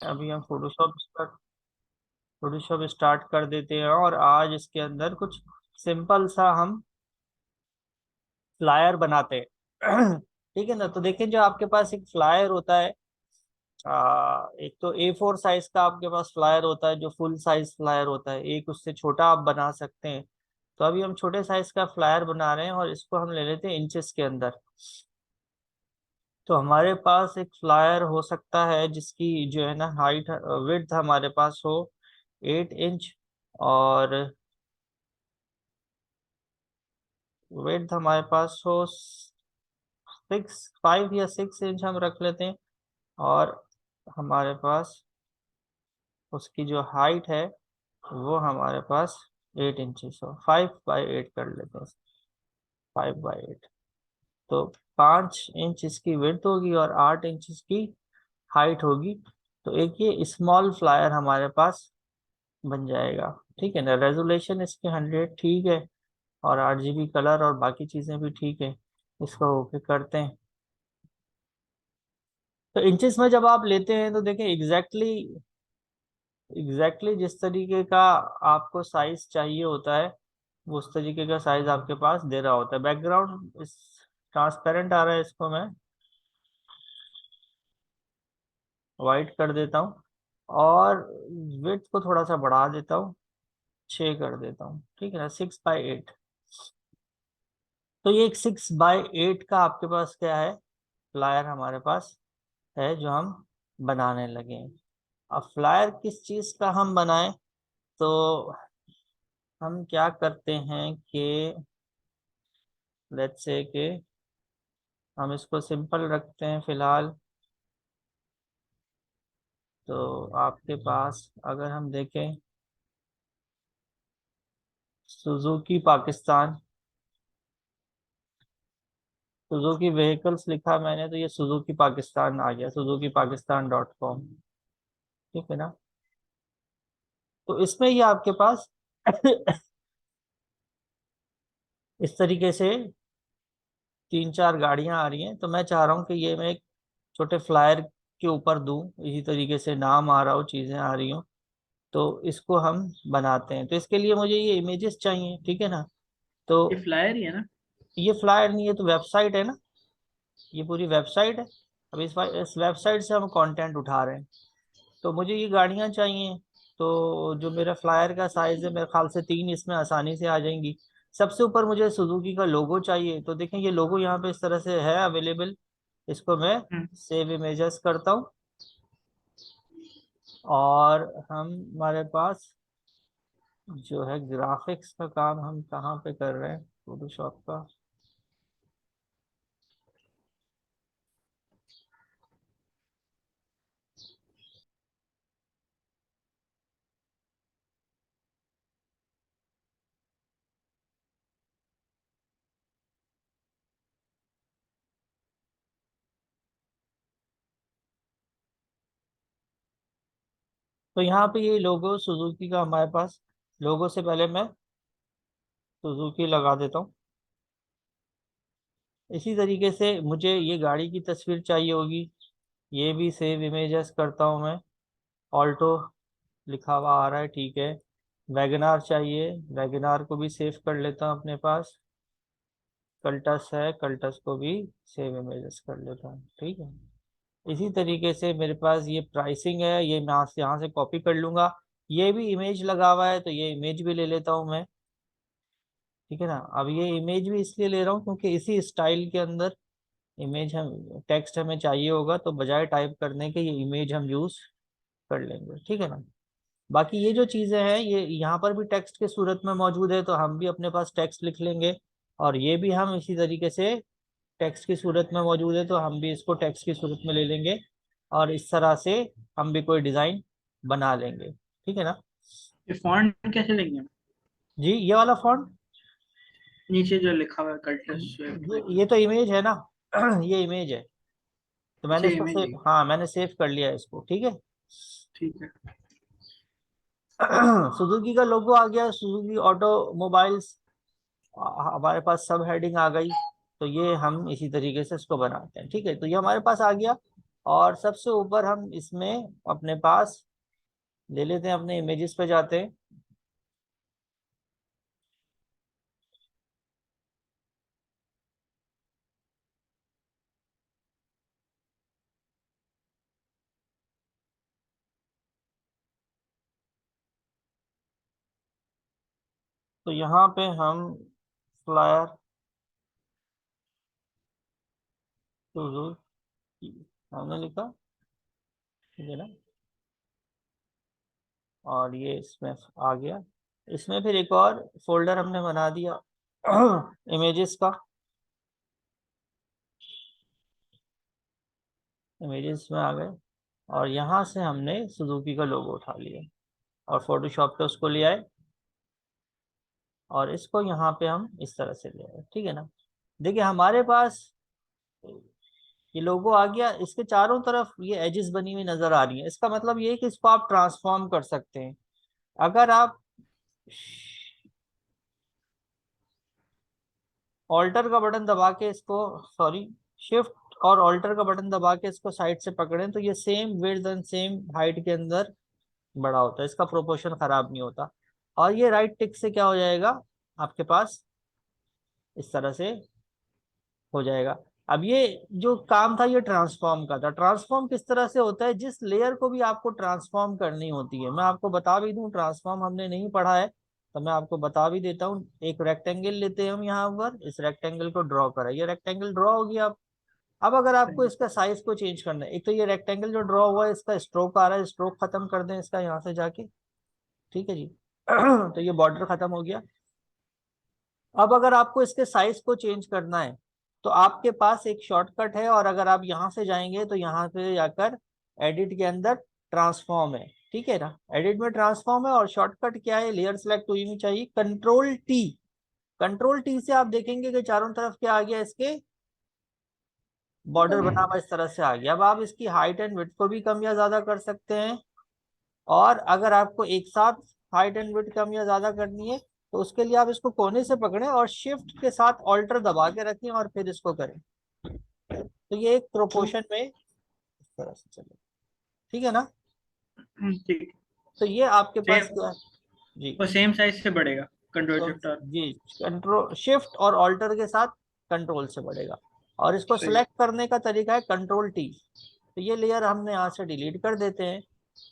अभी हम Photoshop start कर देते हैं और आज इसके अंदर कुछ सिंपल सा हम फ्लायर बनाते हैं। ठीक है ना। तो देखें, जो आपके पास एक फ्लायर होता है, एक तो A4 साइज का आपके पास फ्लायर होता है जो फुल साइज फ्लायर होता है, एक उससे छोटा आप बना सकते हैं। तो अभी हम छोटे साइज का फ्लायर बना रहे हैं और इसको हम ले लेते हैं इंचेस के अंदर। तो हमारे पास एक फ्लायर हो सकता है जिसकी जो है ना हाइट विड्थ हमारे पास हो 8 इंच, और विड्थ हमारे पास हो 5 या 6 इंच हम रख लेते हैं। और हमारे पास उसकी जो हाइट है वो हमारे पास 8 इंचेस हो, 5/8 कर लेते हैं, 5/8। तो 5 इंच इसकी विड्थ होगी और 8 इंच इसकी हाइट होगी। तो एक ये स्मॉल फ्लायर हमारे पास बन जाएगा। ठीक है ना। रेजोल्यूशन इसके 100 ठीक है, और RGB कलर और बाकी चीज़ें भी ठीक है। इसको ओके करते हैं। तो इंचेस में जब आप लेते हैं तो देखें एग्जैक्टली जिस तरीके का आपको साइज चाहिए होता है वो उस तरीके का साइज आपके पास दे रहा होता है। बैकग्राउंड इस ट्रांसपेरेंट आ रहा है, इसको मैं वाइट कर देता हूँ और विड्थ को थोड़ा सा बढ़ा देता हूँ, 6 कर देता हूँ। ठीक है ना, 6/8। तो ये एक 6/8 का आपके पास क्या है, फ्लायर हमारे पास है जो हम बनाने लगे हैं। अब फ्लायर किस चीज़ का हम बनाएं, तो हम क्या करते हैं कि लेट्स से कि हम इसको सिंपल रखते हैं फिलहाल। तो आपके पास अगर हम देखें सुजुकी पाकिस्तान, सुजुकी व्हीकल्स लिखा मैंने तो ये सुजुकी पाकिस्तान आ गया, suzukiPakistan.com। ठीक है ना। तो इसमें ये आपके पास इस तरीके से 3-4 गाड़ियां आ रही हैं। तो मैं चाह रहा हूँ कि ये मैं एक छोटे फ्लायर के ऊपर दूं, इसी तरीके से नाम आ रहा हो, चीजें आ रही हो। तो इसको हम बनाते हैं। तो इसके लिए मुझे ये इमेजेस चाहिए। ठीक है ना। तो ये फ्लायर ही है ना? ये फ्लायर नहीं, ये तो वेबसाइट है ना, ये पूरी वेबसाइट है। अब इस वेबसाइट से हम कंटेंट उठा रहे हैं। तो मुझे ये गाड़ियां चाहिए। तो जो मेरा फ्लायर का साइज है मेरे ख्याल से 3 इसमें आसानी से आ जाएंगी। सबसे ऊपर मुझे सुजुकी का लोगो चाहिए। तो देखें ये लोगो यहाँ पे इस तरह से है अवेलेबल। इसको मैं हम्म। सेव इमेजेस करता हूँ और हम हमारे पास जो है ग्राफिक्स का काम हम कहाँ पे कर रहे हैं, फोटोशॉप का। तो यहाँ पे ये लोगो सुजुकी का हमारे पास, लोगो से पहले मैं सुजुकी लगा देता हूँ। इसी तरीके से मुझे ये गाड़ी की तस्वीर चाहिए होगी, ये भी सेव इमेजेस करता हूँ मैं। ऑल्टो लिखा हुआ आ रहा है, ठीक है। वैगनार चाहिए, वैगनार को भी सेव कर लेता हूँ अपने पास। कल्टस है, कल्टस को भी सेव इमेजेस कर लेता हूँ। ठीक है। इसी तरीके से मेरे पास ये प्राइसिंग है, ये मैं यहाँ से कॉपी कर लूंगा। ये भी इमेज लगा हुआ है तो ये इमेज भी ले लेता हूँ मैं। ठीक है ना। अब ये इमेज भी इसलिए ले रहा हूँ क्योंकि इसी स्टाइल के अंदर इमेज हम टेक्स्ट हमें चाहिए होगा, तो बजाय टाइप करने के ये इमेज हम यूज कर लेंगे। ठीक है ना। बाकी ये जो चीजें हैं ये यहाँ पर भी टेक्स्ट के सूरत में मौजूद है, तो हम भी अपने पास टेक्स्ट लिख लेंगे। और ये भी हम इसी तरीके से टेक्स्ट की सूरत में मौजूद है तो हम भी इसको टेक्स्ट की सूरत में ले लेंगे। और इस तरह से हम भी कोई डिजाइन बना लेंगे। ठीक है ना। ये फॉन्ट कैसे लेंगे हम? जी, ये वाला फॉन्ट, नीचे जो लिखा हुआ है कल्टस स्विफ्ट ये तो इमेज है ना। ये इमेज है। तो मैंने अच्छा, इसको इमेज है। सेव, हाँ मैंने सेव कर लिया है इसको। ठीक है। ठीक है। सुजुकी का लोगो आ गया, सुजुकी ऑटोमोबाइल्स हमारे पास सब हेडिंग आ गई। तो ये हम इसी तरीके से इसको बनाते हैं। ठीक है। तो ये हमारे पास आ गया। और सबसे ऊपर हम इसमें अपने पास ले लेते हैं, अपने इमेजेस पे जाते हैं। तो यहाँ पे हम फ्लायर सुजुकी हमने लिखा, ठीक है ना, और ये इसमें आ गया। इसमें फिर एक और फोल्डर हमने बना दिया इमेजेस का। इमेजेस में आ गए और यहाँ से हमने सुजुकी का लोगो उठा लिया और फोटोशॉप पे उसको ले आए और इसको यहाँ पे हम इस तरह से ले आए, ठीक है ना। देखिए हमारे पास ये लोगो आ गया, इसके चारों तरफ ये एजेस बनी हुई नजर आ रही है। इसका मतलब ये है कि इसको आप ट्रांसफॉर्म कर सकते हैं। अगर आप ऑल्टर का बटन दबा के इसको, सॉरी, शिफ्ट और ऑल्टर का बटन दबा के इसको साइड से पकड़ें तो ये same width and same height के अंदर बड़ा होता है, इसका प्रोपोर्शन खराब नहीं होता। और ये राइट टिक से क्या हो जाएगा आपके पास, इस तरह से हो जाएगा। अब ये जो काम था ये ट्रांसफॉर्म का था। ट्रांसफॉर्म किस तरह से होता है, जिस लेयर को भी आपको ट्रांसफॉर्म करनी होती है, मैं आपको बता भी दूं, ट्रांसफॉर्म हमने नहीं पढ़ा है तो मैं आपको बता भी देता हूँ। एक रेक्टेंगल लेते हैं हम, यहाँ पर इस रेक्टेंगल को ड्रॉ करा, ये रेक्टेंगल ड्रॉ हो गया। अब अगर आपको इसका साइज को चेंज करना है, एक तो ये रेक्टेंगल जो ड्रॉ हुआ है इसका स्ट्रोक आ रहा है, स्ट्रोक खत्म कर दें इसका यहाँ से जाके, ठीक है जी तो ये बॉर्डर खत्म हो गया। अब अगर आपको इसके साइज को चेंज करना है तो आपके पास एक शॉर्टकट है, और अगर आप यहाँ से जाएंगे तो यहाँ पे जाकर एडिट के अंदर ट्रांसफॉर्म है, ठीक है ना। एडिट में ट्रांसफॉर्म है और शॉर्टकट क्या है, लेयर सेलेक्ट हुई नहीं चाहिए, कंट्रोल टी। कंट्रोल टी से आप देखेंगे कि चारों तरफ क्या आ गया, इसके बॉर्डर बना हुआ इस तरह से आ गया। अब आप इसकी हाइट एंड विड्थ को भी कम या ज्यादा कर सकते हैं, और अगर आपको एक साथ हाइट एंड विड्थ कम या ज्यादा करनी है तो उसके लिए आप इसको कोने से पकड़ें और शिफ्ट के साथ ऑल्टर दबा के रखें और फिर इसको करें, तो ये एक प्रोपोर्शन में इस तरह से चले, ठीक है ना। ठीक। तो ये आपके पास सेम, क्या है जी, वो सेम साइज से बढ़ेगा, कंट्रोल शिफ्ट और जी, कंट्रोल शिफ्ट और ऑल्टर के साथ कंट्रोल से बढ़ेगा। और इसको सही। सिलेक्ट करने का तरीका है कंट्रोल टी। तो ये लेयर हमने यहाँ से डिलीट कर देते हैं,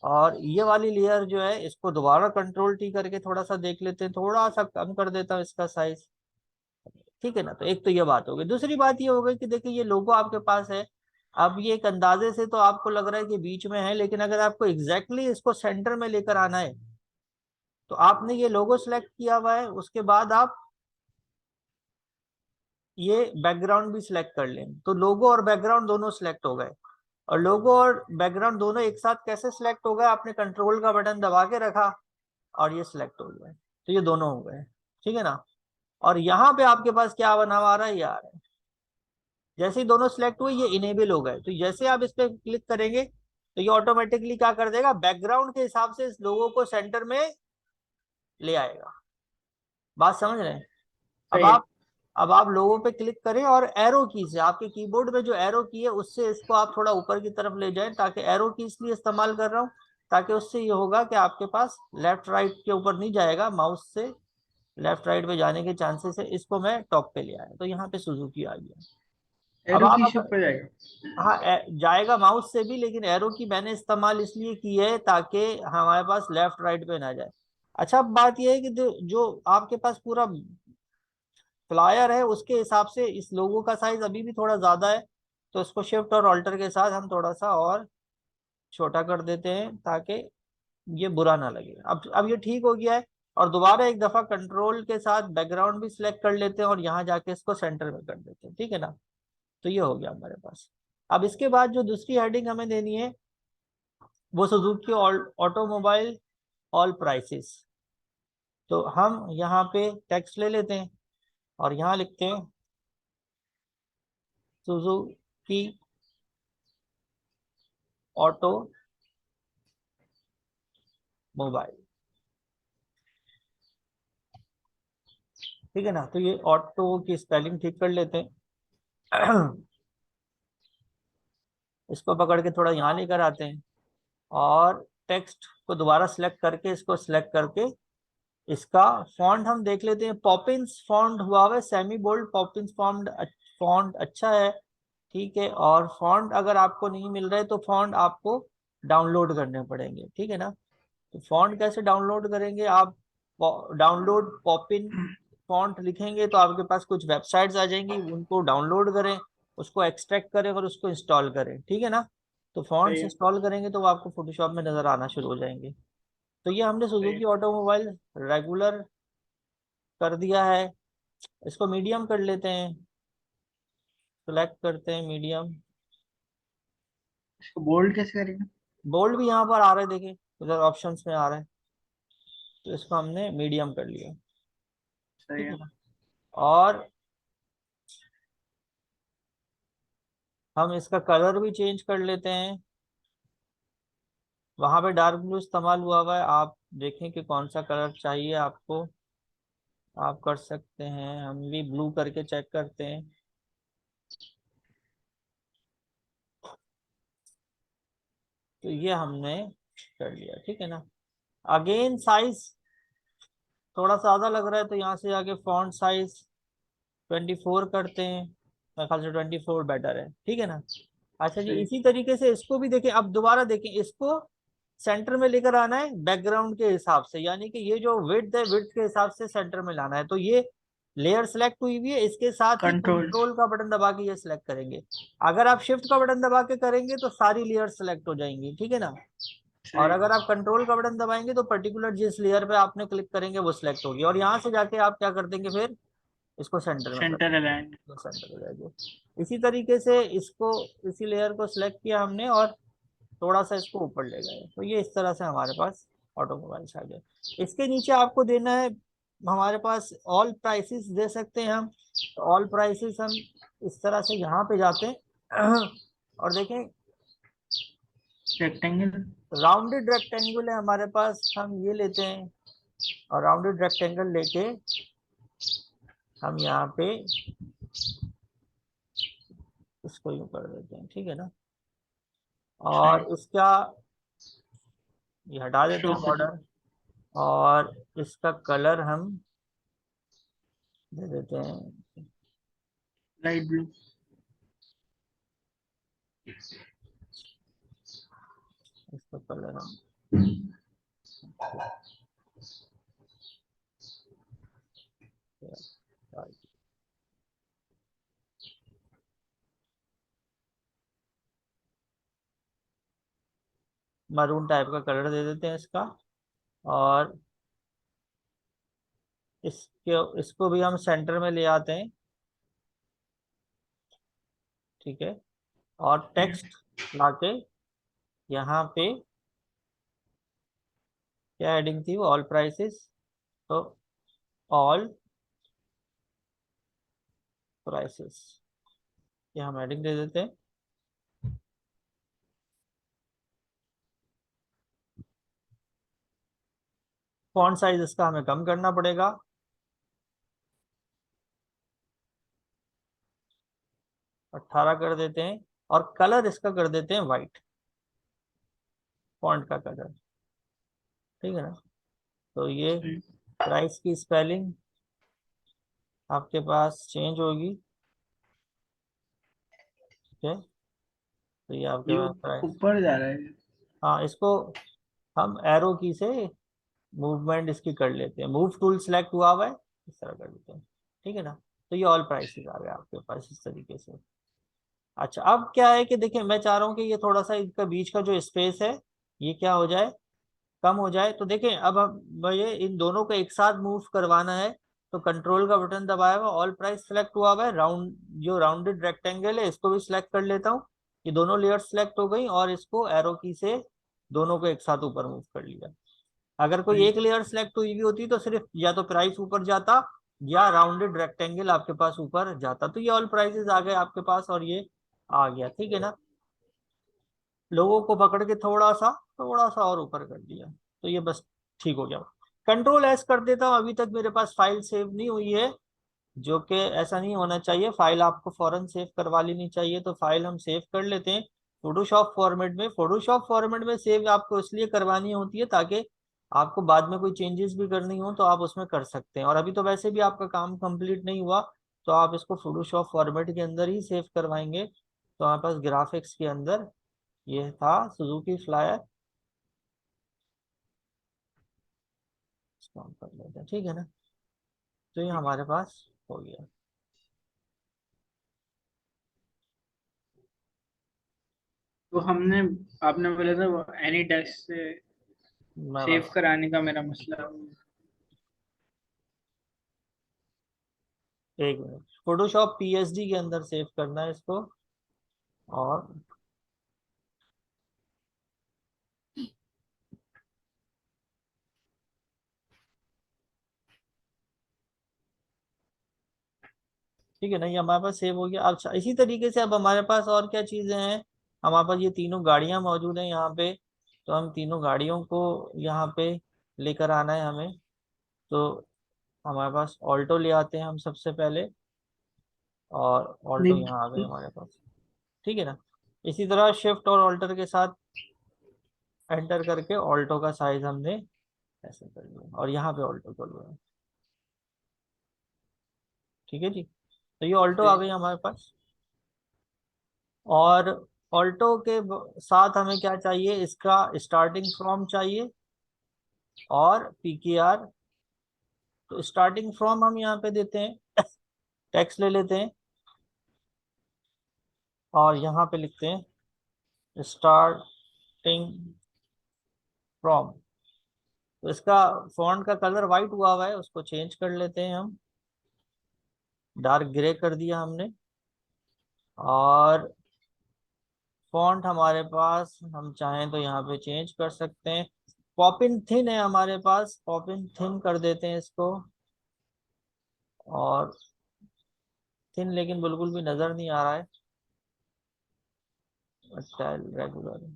और ये वाली लेयर जो है इसको दोबारा कंट्रोल टी करके थोड़ा सा देख लेते हैं, थोड़ा सा कम कर देता हूँ इसका साइज, ठीक है ना। तो एक तो ये बात हो गई। दूसरी बात ये हो गई कि देखिए ये लोगो आपके पास है। अब ये एक अंदाजे से तो आपको लग रहा है कि बीच में है, लेकिन अगर आपको एग्जैक्टली इसको सेंटर में लेकर आना है तो आपने ये लोगो सेलेक्ट किया हुआ है, उसके बाद आप ये बैकग्राउंड भी सिलेक्ट कर लें, तो लोगो और बैकग्राउंड दोनों सिलेक्ट हो गए। और लोगो और बैकग्राउंड दोनों एक साथ कैसे सिलेक्ट हो गए, आपने कंट्रोल का बटन दबा के रखा और ये सिलेक्ट हो गए, तो ये दोनों हो गए, ठीक है ना। और यहाँ पे आपके पास क्या बना हुआ आ रहा है, ये आ रहा है। जैसे ही दोनों सिलेक्ट हुए ये इनेबल हो गए, तो जैसे आप इस पे क्लिक करेंगे तो ये ऑटोमेटिकली क्या कर देगा, बैकग्राउंड के हिसाब से इस लोगो को सेंटर में ले आएगा। बात समझ रहे हैं। अब सही है। आप अब आप लोगों पे क्लिक करें और एरो की से, आपके कीबोर्ड में जो एरो की है उससे इसको आप थोड़ा ऊपर की तरफ ले जाएं, ताकि एरो की इसलिए इस्तेमाल कर रहा हूँ ताकि उससे ये होगा कि आपके पास लेफ्ट राइट के ऊपर नहीं जाएगा, माउस से लेफ्ट राइट पे जाने के चांसेस है। इसको मैं टॉप पे ले आया तो यहाँ पे सुजुकी आ गया। अब एरो आप की से ऊपर जाएगा। हाँ, जाएगा माउस से भी, लेकिन एरो की मैंने इस्तेमाल इसलिए की है ताकि हमारे पास लेफ्ट राइट पे ना जाए। अच्छा, अब बात यह है कि जो आपके पास पूरा फ्लायर है उसके हिसाब से इस लोगो का साइज अभी भी थोड़ा ज्यादा है, तो इसको शिफ्ट और ऑल्टर के साथ हम थोड़ा सा और छोटा कर देते हैं ताकि ये बुरा ना लगे। अब ये ठीक हो गया है। और दोबारा एक दफा कंट्रोल के साथ बैकग्राउंड भी सिलेक्ट कर लेते हैं और यहाँ जाके इसको सेंटर में कर देते हैं, ठीक है ना। तो ये हो गया हमारे पास। अब इसके बाद जो दूसरी हेडिंग हमें देनी है वो सुजुकी ऑटोमोबाइल ऑल प्राइसेस। तो हम यहाँ पे टेक्स्ट ले लेते हैं और यहाँ लिखते हैं सुजुकी ऑटो मोबाइल, ठीक है ना। तो ये ऑटो की स्पेलिंग ठीक कर लेते हैं इसको पकड़ के थोड़ा यहाँ लेकर आते हैं और टेक्स्ट को दोबारा सिलेक्ट करके इसको सिलेक्ट करके इसका फॉन्ट हम देख लेते हैं। पॉपिंस फॉन्ट हुआ है, semi bold Poppins font font अच्छा है, ठीक है। और फॉन्ट अगर आपको नहीं मिल रहे तो फॉन्ट आपको डाउनलोड करने पड़ेंगे, ठीक है ना। तो फॉन्ट कैसे डाउनलोड करेंगे आप? डाउनलोड पॉपिन फॉन्ट लिखेंगे तो आपके पास कुछ वेबसाइट्स आ जाएंगी, उनको डाउनलोड करें, उसको एक्सट्रैक्ट करें और उसको इंस्टॉल करें, ठीक है ना। तो सही फॉन्ट्स है। इंस्टॉल करेंगे तो वो आपको फोटोशॉप में नजर आना शुरू हो जाएंगे। तो ये हमने सही सुजुकी है। ऑटोमोबाइल रेगुलर कर दिया है। इसको मीडियम कर लेते हैं, सिलेक्ट करते हैं मीडियम। इसको बोल्ड कैसे करेंगे? बोल्ड भी यहाँ पर आ रहा है, देखिए इधर ऑप्शंस में आ रहा है। तो इसको हमने मीडियम कर लिया, सही ठीक है है। ना। और हम इसका कलर भी चेंज कर लेते हैं। वहां पे डार्क ब्लू इस्तेमाल हुआ है, आप देखें कि कौन सा कलर चाहिए आपको, आप कर सकते हैं। हम भी ब्लू करके चेक करते हैं। तो ये हमने कर लिया, ठीक है ना। अगेन साइज थोड़ा सा ज्यादा लग रहा है तो यहाँ से आगे फॉन्ट साइज 24 करते हैं। मेरे ख्याल से 24 बेटर है, ठीक है ना। अच्छा जी, सही। इसी तरीके से इसको भी देखें। अब दोबारा देखें, इसको सेंटर में लेकर आना है बैकग्राउंड के हिसाब से, यानी कि ये जो विड्थ है विड्थ के हिसाब से सेंटर में लाना है। तो ये लेयर सेलेक्ट हुई हुई है, इसके साथ ही कंट्रोल। कंट्रोल का बटन दबा के ये सिलेक्ट करेंगे। अगर आप शिफ्ट का बटन दबा के करेंगे तो सारी लेयर सेलेक्ट हो जाएंगी, ठीक है ना। और सही। अगर आप कंट्रोल का बटन दबाएंगे तो पर्टिकुलर जिस लेयर पे आपने क्लिक करेंगे वो सिलेक्ट होगी, और यहाँ से जाके आप क्या कर देंगे, फिर इसको सेंटर में कर सेंटर देंगे, अलाइन। तो सेंटर हो जाएगा। इसी तरीके से इसको, इसी लेयर को सिलेक्ट किया हमने और थोड़ा सा इसको ऊपर ले गए, तो ये इस तरह से हमारे पास ऑटोमोबाइल्स आ गए। इसके नीचे आपको देना है, हमारे पास ऑल प्राइसेस दे सकते हैं हम। तो ऑल प्राइसेस हम इस तरह से यहाँ पे जाते हैं और देखें रेक्टेंगल। राउंडेड रेक्टेंगल है हमारे पास, हम ये लेते हैं और राउंडेड रेक्टेंगल लेके हम यहाँ पे इसको यूं कर देते हैं, ठीक है ना। सही। और इसका ये हटा देते हैं शो कर। बॉर्डर, और इसका कलर हम दे देते हैं, लाइट ब्लू। इसका कलर हम मरून टाइप का कलर दे देते हैं इसका। और इसको भी हम सेंटर में ले आते हैं, ठीक है। और टेक्स्ट लाके यहाँ पे क्या हेडिंग थी वो, ऑल प्राइसेस। तो ऑल प्राइसेस ये हम हेडिंग दे देते हैं। फॉन्ट साइज इसका हमें कम करना पड़ेगा, 18 कर देते हैं। और कलर इसका कर देते हैं वाइट, फॉन्ट का कलर, ठीक है ना। तो ये सही। प्राइस की स्पेलिंग आपके पास चेंज होगी, ठीक है। तो ये आपके ये पास प्राइस, ऊपर जा रहा है। हाँ इसको हम एरो की से मूवमेंट इसकी कर लेते हैं, मूव टूल सेलेक्ट हुआ है, इस तरह कर देते हैं, ठीक है ना। तो ये ऑल प्राइसेस आ गए आपके पास इस तरीके से। अच्छा, अब क्या है कि देखिए मैं चाह रहा हूँ कि ये थोड़ा सा इनका बीच का जो स्पेस है ये क्या हो जाए, कम हो जाए। तो देखें अब हम मुझे इन दोनों को एक साथ मूव करवाना है, तो कंट्रोल का बटन दबाया हुआ, ऑल प्राइस सेलेक्ट हुआ हुआ है, राउंड जो राउंडेड रेक्टेंगल है इसको भी सिलेक्ट कर लेता हूँ। ये दोनों लेयर सेलेक्ट हो गई और इसको एरो की से दोनों को एक साथ ऊपर मूव कर लिया। अगर कोई सही। एक लेयर सेलेक्ट हुई भी होती तो सिर्फ या तो प्राइस ऊपर जाता या राउंडेड रेक्टेंगल आपके पास ऊपर जाता। तो ये ऑल प्राइसेस आ गए आपके पास और ये आ गया, ठीक है ना। लोगों को पकड़ के थोड़ा सा और ऊपर कर दिया, तो ये बस ठीक हो गया। कंट्रोल एस कर देता हूँ, अभी तक मेरे पास फाइल सेव नहीं हुई है, जो कि ऐसा नहीं होना चाहिए। फाइल आपको फौरन सेव करवा लेनी चाहिए, तो फाइल हम सेव कर लेते हैं। फोटोशॉप फॉर्मेट में सेव आपको इसलिए करवानी होती है ताकि आपको बाद में कोई चेंजेस भी करनी हो तो आप उसमें कर सकते हैं। और अभी तो वैसे भी आपका काम कंप्लीट नहीं हुआ, तो आप इसको फोटोशॉप फॉर्मेट के अंदर ही सेव करवाएंगे। तो हमारे पास ग्राफिक्स के अंदर ये था सुजुकी फ्लायर, इसको हम कर लेते हैं, ठीक है ना। तो ये ठीक है। हमारे पास हो गया। तो हमने, आपने बोला था वो एनी डेस्क से मैं सेव बता कराने का मेरा मसला। एक मिनट, फोटोशॉप पीएसडी के अंदर सेव करना है इसको। और ठीक है ना, ये हमारे पास सेव हो गया। अब इसी तरीके से अब हमारे पास और क्या चीजें हैं। हमारे पास ये तीनों गाड़ियां मौजूद हैं यहाँ पे, तो हम तीनों गाड़ियों को यहाँ पे लेकर आना है हमें। तो हमारे पास ऑल्टो ले आते हैं हम सबसे पहले, और ऑल्टो नहीं, यहाँ आ गई हमारे पास, ठीक है ना। इसी तरह शिफ्ट और ऑल्टर के साथ एंटर करके ऑल्टो का साइज हमने ऐसे कर लिया, और यहाँ पे ऑल्टो कर लिया, ठीक है जी। तो ये ऑल्टो आ गई हमारे पास। और ऑल्टो के साथ हमें क्या चाहिए, इसका स्टार्टिंग फ्रॉम चाहिए और पीकेआर। तो स्टार्टिंग फ्रॉम हम यहाँ पे देते हैं, टेक्स्ट ले लेते हैं और यहाँ पे लिखते हैं स्टार्टिंग फ्रॉम। तो इसका फॉन्ट का कलर वाइट हुआ है, उसको चेंज कर लेते हैं हम, डार्क ग्रे कर दिया हमने। और फॉन्ट हमारे पास हम चाहें तो यहाँ पे चेंज कर सकते हैं। पॉपिन थिन है हमारे पास, पॉपिन थिन कर देते हैं इसको। और थिन लेकिन बिल्कुल भी नजर नहीं आ रहा है, स्टाइल रेगुलर।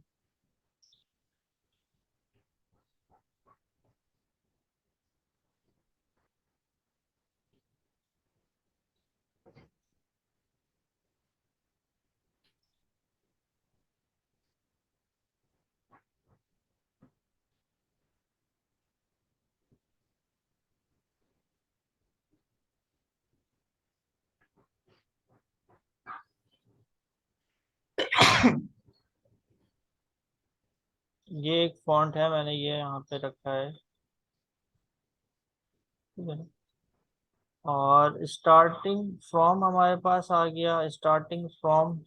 ये एक फॉन्ट है, मैंने ये यहाँ पे रखा है, ठीक है ना। और स्टार्टिंग फ्रॉम हमारे पास आ गया, स्टार्टिंग फ्रॉम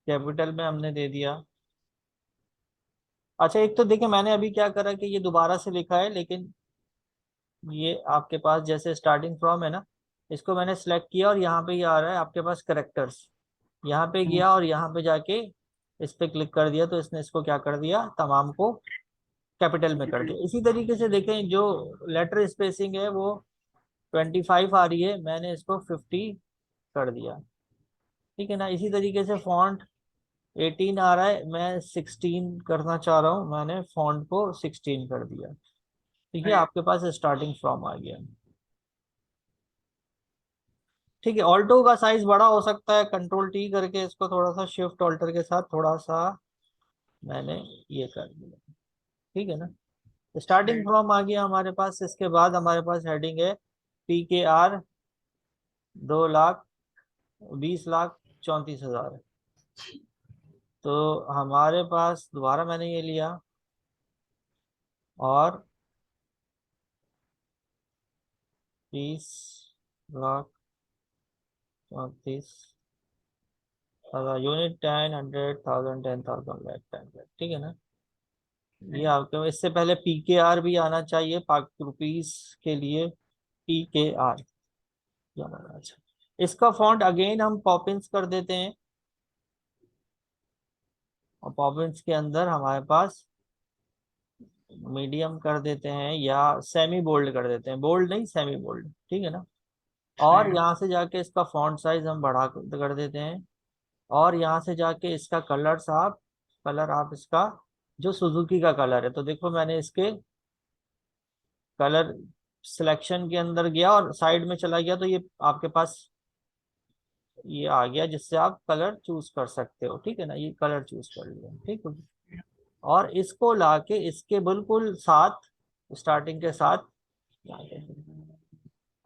कैपिटल में हमने दे दिया। अच्छा, एक तो देखिए मैंने अभी क्या करा कि ये दोबारा से लिखा है, लेकिन ये आपके पास जैसे स्टार्टिंग फ्रॉम है ना, इसको मैंने सेलेक्ट किया और यहाँ पे ये आ रहा है आपके पास करेक्टर्स। यहाँ पे गया और यहाँ पे जाके इस पे क्लिक कर दिया, तो इसने इसको क्या कर दिया, तमाम को कैपिटल में कर दिया। इसी तरीके से देखें, जो लेटर स्पेसिंग है वो 25 आ रही है, मैंने इसको 50 कर दिया, ठीक है ना। इसी तरीके से फॉन्ट 18 आ रहा है, मैं 16 करना चाह रहा हूँ, मैंने फॉन्ट को 16 कर दिया। ठीक है, आपके पास स्टार्टिंग फ्रॉम आ गया। ठीक है, ऑल्टो का साइज बड़ा हो सकता है, कंट्रोल टी करके इसको थोड़ा सा शिफ्ट ऑल्टर के साथ थोड़ा सा मैंने ये कर दिया, ठीक है ना। स्टार्टिंग फ्रॉम आ गया हमारे पास। इसके बाद हमारे पास हेडिंग है PKR 2,20,34,000। तो हमारे पास दोबारा मैंने ये लिया और 20,34,000, यूनिट 10, 100, 1000, 10,000, लाख 10 लाख, ठीक है ना। ये आपके इससे पहले PKR भी आना चाहिए, पाक रुपीस के लिए PKR। अच्छा, इसका फॉन्ट अगेन हम पॉपिंस कर देते हैं, और पॉपिंस के अंदर हमारे पास मीडियम कर देते हैं या सेमी बोल्ड कर देते हैं, बोल्ड नहीं सेमी बोल्ड, ठीक है ना। और यहाँ से जाके इसका फॉन्ट साइज हम बढ़ा कर देते हैं। और यहाँ से जाके इसका कलर आप इसका जो सुजुकी का कलर है, तो देखो मैंने इसके कलर सिलेक्शन के अंदर गया और साइड में चला गया, तो ये आपके पास ये आ गया, जिससे आप कलर चूज कर सकते हो। ठीक है ना, ये कलर चूज कर लिया, ठीक है। और इसको लाके इसके बिल्कुल साथ, स्टार्टिंग के साथ,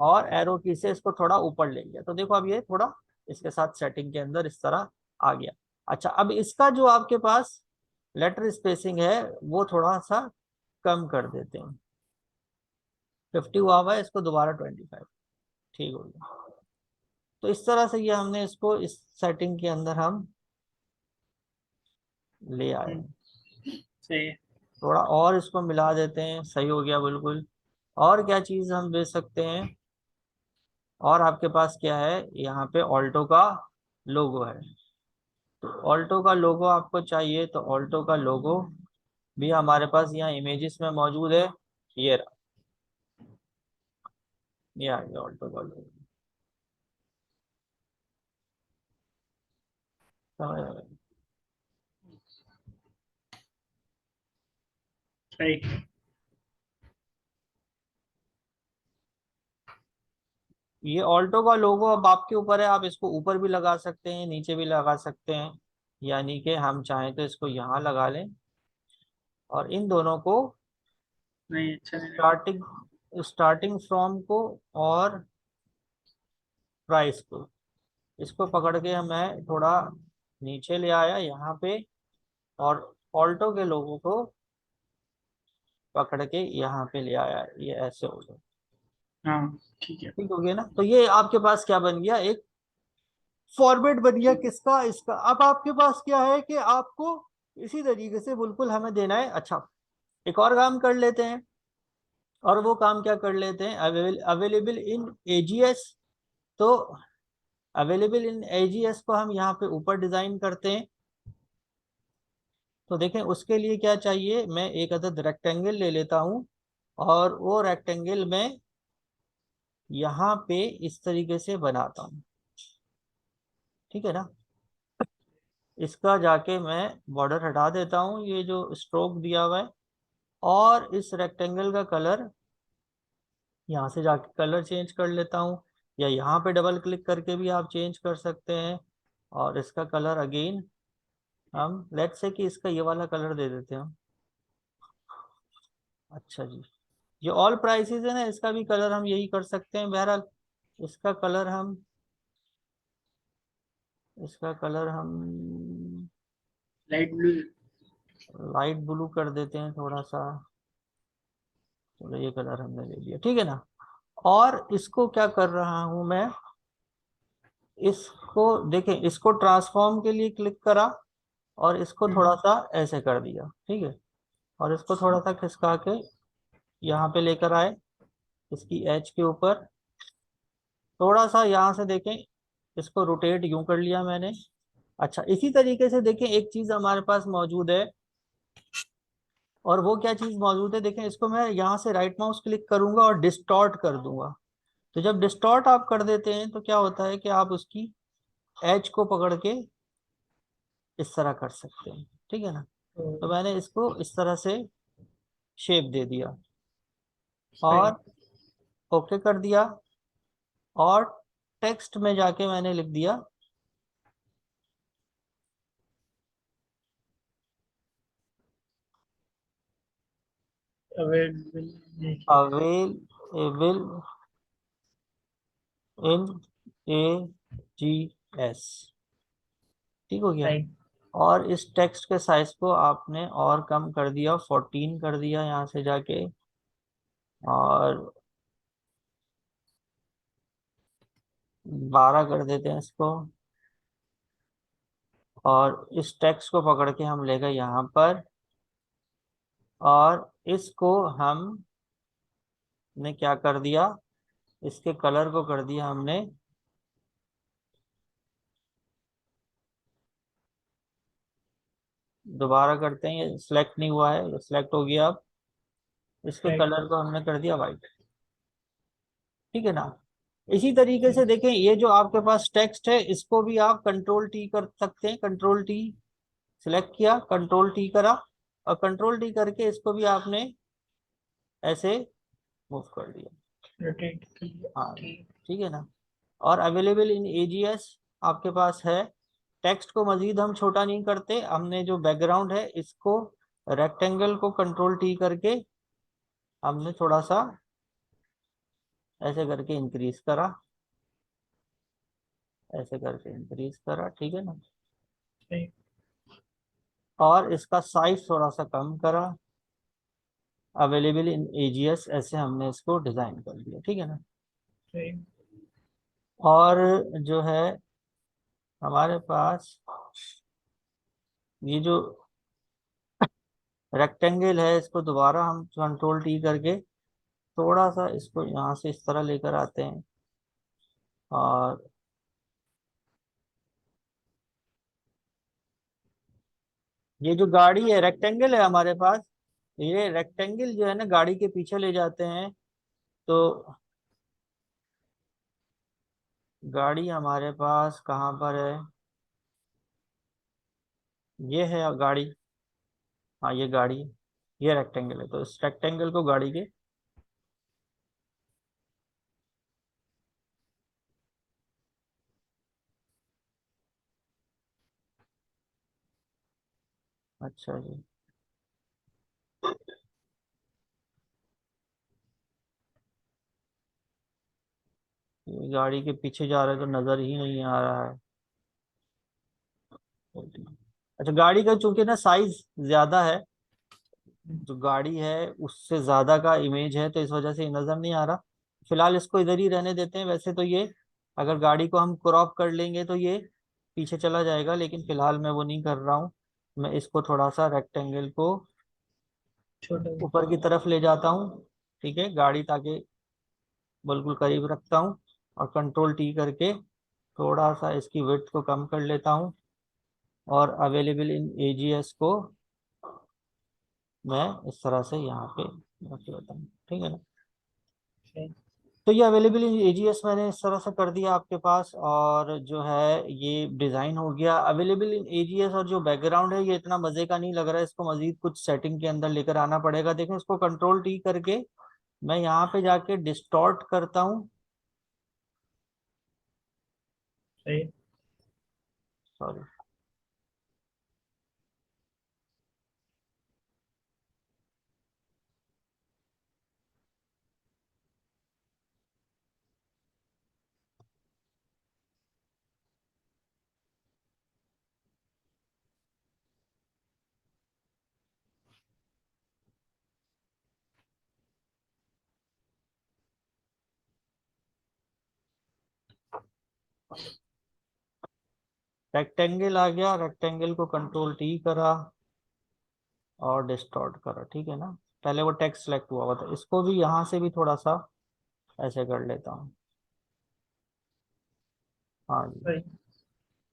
और एरो की से इसको थोड़ा ऊपर ले गया, तो देखो अब ये थोड़ा इसके साथ सेटिंग के अंदर इस तरह आ गया। अच्छा, अब इसका जो आपके पास लेटर स्पेसिंग है वो थोड़ा सा कम कर देते हैं। 50 हुआ हुआ है, इसको दोबारा 25, ठीक हो गया। तो इस तरह से ये हमने इसको इस सेटिंग के अंदर हम ले आए हम्म, हैं। सही है। थोड़ा और इसको मिला देते हैं, सही हो गया बिल्कुल। और क्या चीज़ हम दे सकते हैं, और आपके पास क्या है, यहाँ पे ऑल्टो का लोगो है। तो ऑल्टो का लोगो आपको चाहिए, तो ऑल्टो का लोगो भी हमारे पास यहाँ इमेजेस में मौजूद है। ये रहा, ये आ गया ऑल्टो का लोगो। समझ रहे हैं? सही। ये ऑल्टो का लोगो अब आपके ऊपर है, आप इसको ऊपर भी लगा सकते हैं, नीचे भी लगा सकते हैं, यानी कि हम चाहें तो इसको यहाँ लगा लें, और इन दोनों को नहीं, अच्छा नहीं लगा। स्टार्टिंग स्टार्टिंग फ्रॉम को और प्राइस को, इसको पकड़ के मैं थोड़ा नीचे ले आया यहाँ पे, और ऑल्टो के लोगों को पकड़ के यहाँ पे ले आया, ये ऐसे हो गया। हाँ, ठीक है। ठीक हो गया ना, तो ये आपके पास क्या बन गया, एक फॉर्मेट बन गया, किसका, इसका। अब आपके पास क्या है कि आपको इसी तरीके से बिल्कुल हमें देना है। अच्छा, एक और काम कर लेते हैं, और वो काम क्या कर लेते हैं, अवेलेबल इन एजीएस। तो अवेलेबल इन एजीएस को हम यहाँ पे ऊपर डिजाइन करते हैं। तो देखें, उसके लिए क्या चाहिए, मैं एक अदद रेक्टेंगल ले लेता हूँ, और वो रेक्टेंगल में यहाँ पे इस तरीके से बनाता हूँ, ठीक है ना। इसका जाके मैं बॉर्डर हटा देता हूँ, ये जो स्ट्रोक दिया हुआ है, और इस रेक्टेंगल का कलर यहाँ से जाके कलर चेंज कर लेता हूँ, या यहाँ पे डबल क्लिक करके भी आप चेंज कर सकते हैं। और इसका कलर अगेन हम लेट्स से कि इसका ये वाला कलर दे देते हैं। अच्छा जी, ये ऑल प्राइसेस है ना, इसका भी कलर हम यही कर सकते हैं। बहरहाल इसका कलर हम इसका कलर हम लाइट ब्लू। लाइट ब्लू कर देते हैं थोड़ा सा। चलो, ये कलर हमने ले लिया, ठीक है ना। और इसको क्या कर रहा हूं मैं, इसको देखें, इसको ट्रांसफॉर्म के लिए क्लिक करा, और इसको थोड़ा सा ऐसे कर दिया, ठीक है। और इसको थोड़ा सा खिसका के यहाँ पे लेकर आए, इसकी एज के ऊपर थोड़ा सा यहाँ से देखें, इसको रोटेट यूं कर लिया मैंने। अच्छा, इसी तरीके से देखें, एक चीज हमारे पास मौजूद है, और वो क्या चीज मौजूद है, देखें, इसको मैं यहाँ से राइट माउस क्लिक करूंगा और डिस्टॉर्ट कर दूंगा। तो जब डिस्टॉर्ट आप कर देते हैं, तो क्या होता है कि आप उसकी एज को पकड़ के इस तरह कर सकते हैं, ठीक है ना। तो मैंने इसको इस तरह से शेप दे दिया, सही। और ओके कर दिया, और टेक्स्ट में जाके मैंने लिख दिया अवेलेबल। अवेलेबल इन एजीएस, ठीक हो गया। सही। और इस टेक्स्ट के साइज को आपने और कम कर दिया, 14 कर दिया यहाँ से जाके, और 12 कर देते हैं इसको। और इस टेक्स्ट को पकड़ के हम ले गए यहाँ पर, और इसको हम ने क्या कर दिया, इसके कलर को कर दिया हमने, दोबारा करते हैं, ये सिलेक्ट नहीं हुआ है, ये सिलेक्ट हो गया। अब इसके सही। कलर को हमने कर दिया वाइट, ठीक है ना। इसी तरीके से देखें, ये जो आपके पास टेक्स्ट है, इसको भी आप कंट्रोल टी कर सकते हैं। कंट्रोल टी सिलेक्ट किया, कंट्रोल टी करा, और कंट्रोल टी करके इसको भी आपने ऐसे मूव कर दिया। रोटेट कर लिया, हाँ ठीक। ठीक है ना। और अवेलेबल इन एजीएस आपके पास है। टेक्स्ट को मजीद हम छोटा नहीं करते, हमने जो बैकग्राउंड है इसको रेक्टेंगल को कंट्रोल टी करके हमने थोड़ा सा ऐसे करके इंक्रीज करा, ऐसे करके इंक्रीज करा, ठीक है ना। सही। और इसका साइज थोड़ा सा कम करा, अवेलेबल इन एजीएस ऐसे हमने इसको डिजाइन कर दिया, ठीक है ना। सही। और जो है हमारे पास ये जो रेक्टेंगल है इसको दोबारा हम कंट्रोल टी करके थोड़ा सा इसको यहाँ से इस तरह लेकर आते हैं। और ये जो गाड़ी है रेक्टेंगल है हमारे पास, ये रेक्टेंगल जो है ना गाड़ी के पीछे ले जाते हैं। तो गाड़ी हमारे पास कहाँ पर है, ये है गाड़ी। हाँ ये गाड़ी है, ये रेक्टेंगल है, तो इस रेक्टेंगल को गाड़ी के, अच्छा जी, ये गाड़ी के पीछे जा रहा है तो नजर ही नहीं आ रहा है। अच्छा गाड़ी का चूंकि ना साइज ज्यादा है, जो गाड़ी है उससे ज्यादा का इमेज है, तो इस वजह से ये नजर नहीं आ रहा। फिलहाल इसको इधर ही रहने देते हैं। वैसे तो ये अगर गाड़ी को हम क्रॉप कर लेंगे तो ये पीछे चला जाएगा, लेकिन फिलहाल मैं वो नहीं कर रहा हूँ। मैं इसको थोड़ा सा रेक्टेंगल को छोटा। ऊपर की तरफ ले जाता हूँ, ठीक है, गाड़ी ताकि बिल्कुल करीब रखता हूँ। और कंट्रोल टी करके थोड़ा सा इसकी विड्थ को कम कर लेता हूँ। और अवेलेबल इन एजीएस को मैं इस तरह से यहाँ पे रख लेता हूँ, ठीक है ना। सही। तो ये अवेलेबल इन एजीएस मैंने इस तरह से कर दिया आपके पास। और जो है ये डिज़ाइन हो गया अवेलेबल इन एजीएस। और जो बैकग्राउंड है ये इतना मज़े का नहीं लग रहा है, इसको मज़ीद कुछ सेटिंग के अंदर लेकर आना पड़ेगा। देखें इसको कंट्रोल टी करके मैं यहाँ पे जाके डिस्टॉर्ट करता हूँ, सही। सॉरी। रेक्टेंगल आ गया, रेक्टेंगल को कंट्रोल टी करा और डिस्टॉर्ट करा, ठीक है ना। पहले वो टेक्स्ट सेलेक्ट हुआ हुआ था, इसको भी यहाँ से भी थोड़ा सा ऐसे कर लेता हूँ। हाँ जी। सही।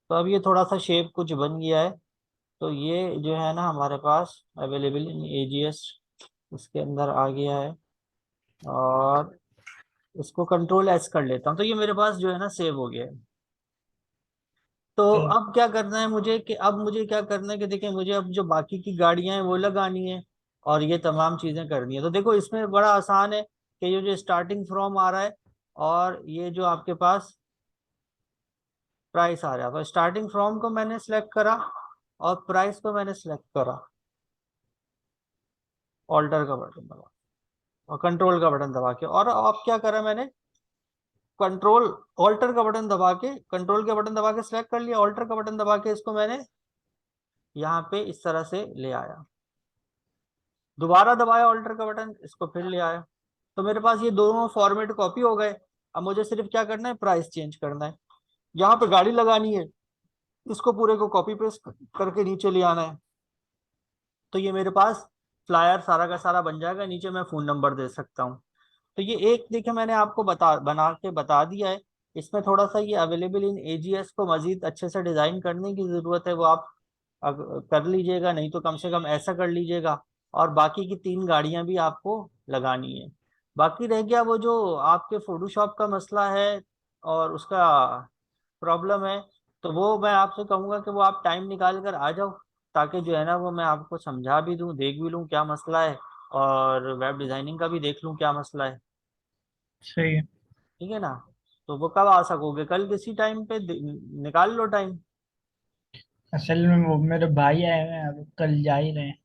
तो अब ये थोड़ा सा शेप कुछ बन गया है। तो ये जो है ना हमारे पास अवेलेबल इन एजीएस इसके अंदर आ गया है। और इसको कंट्रोल एस कर लेता हूँ, तो ये मेरे पास जो है ना सेव हो गया है। तो सही। अब क्या करना है मुझे, कि अब मुझे क्या करना है कि देखिए मुझे अब जो बाकी की गाड़ियां हैं वो लगानी है और ये तमाम चीजें करनी है। तो देखो इसमें बड़ा आसान है कि ये जो स्टार्टिंग फ्रॉम आ रहा है और ये जो आपके पास प्राइस आ रहा है, तो स्टार्टिंग फ्रॉम को मैंने सेलेक्ट करा और प्राइस को मैंने सेलेक्ट करा, ऑल्टर का बटन दबा और कंट्रोल का बटन दबा के। और अब क्या करा मैंने, कंट्रोल ऑल्टर का बटन दबा के, कंट्रोल का बटन दबा के सिलेक्ट कर लिया, ऑल्टर का बटन दबा के इसको मैंने यहाँ पे इस तरह से ले आया। दोबारा दबाया ऑल्टर का बटन, इसको फिर ले आया। तो मेरे पास ये दोनों फॉर्मेट कॉपी हो गए। अब मुझे सिर्फ क्या करना है, प्राइस चेंज करना है, यहाँ पे गाड़ी लगानी है, इसको पूरे को कॉपी पेस्ट करके नीचे ले आना है। तो ये मेरे पास फ्लायर सारा का सारा बन जाएगा, नीचे मैं फोन नंबर दे सकता हूँ। तो ये एक देखिए मैंने आपको बना के बता दिया है। इसमें थोड़ा सा ये अवेलेबल इन एजीएस को मजीद अच्छे से डिजाइन करने की जरूरत है, वो आप कर लीजिएगा, नहीं तो कम से कम ऐसा कर लीजिएगा। और बाकी की 3 गाड़ियां भी आपको लगानी है। बाकी रह गया वो जो आपके फोटोशॉप का मसला है और उसका प्रॉब्लम है, तो वो मैं आपसे कहूंगा कि वो आप टाइम निकाल कर आ जाओ, ताकि जो है ना वो मैं आपको समझा भी दूं, देख भी लूं क्या मसला है, और वेब डिजाइनिंग का भी देख लूं क्या मसला है। सही है। ठीक है ना? तो वो कब आ सकोगे? कल किसी टाइम पे निकाल लो टाइम। असल में वो मेरे भाई आए हुए हैं, अब कल जा ही रहे हैं।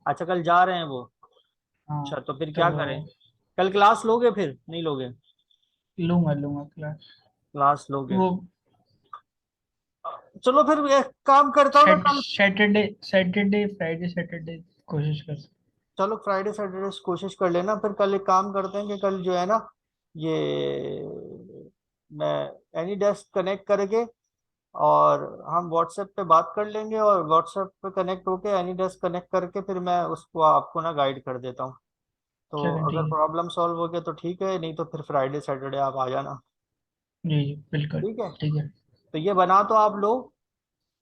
अच्छा, कल जा रहे हैं वो? हाँ। अच्छा, तो फिर तो क्या करें? कल क्लास लोगे फिर नहीं लोगे? लूंगा लूंगा क्लास। क्लास लोगे? वो चलो फिर एक काम करता हूँ मैं कल। सैटरडे सैटरडे फ्राइडे सैटरडे कोशिश कर। चलो फ्राइडे सैटरडे कोशिश कर लेना, फिर कल एक काम करते हैं कि कल जो है ना, ये मैं एनी डेस्क कनेक्ट करके और हम व्हाट्सएप पे बात कर लेंगे, और व्हाट्सएप पे कनेक्ट होके एनी डेस्क कनेक्ट करके फिर मैं उसको आपको ना गाइड कर देता हूँ। तो चलो अगर ठीक है। प्रॉब्लम सॉल्व हो गया तो ठीक है, नहीं तो फिर फ्राइडे सैटरडे आप आ जाना। जी जी बिल्कुल। ठीक है, ठीक है। तो ये बना तो आप लो।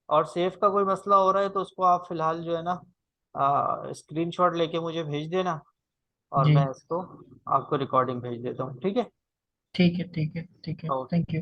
और सेफ का कोई मसला हो रहा है तो उसको आप फिलहाल जो है ना स्क्रीनशॉट लेके मुझे भेज देना, और जी मैं इसको आपको रिकॉर्डिंग भेज देता हूँ। ठीक है? ठीक है। ठीक है। ठीक है। ओके। Thank you.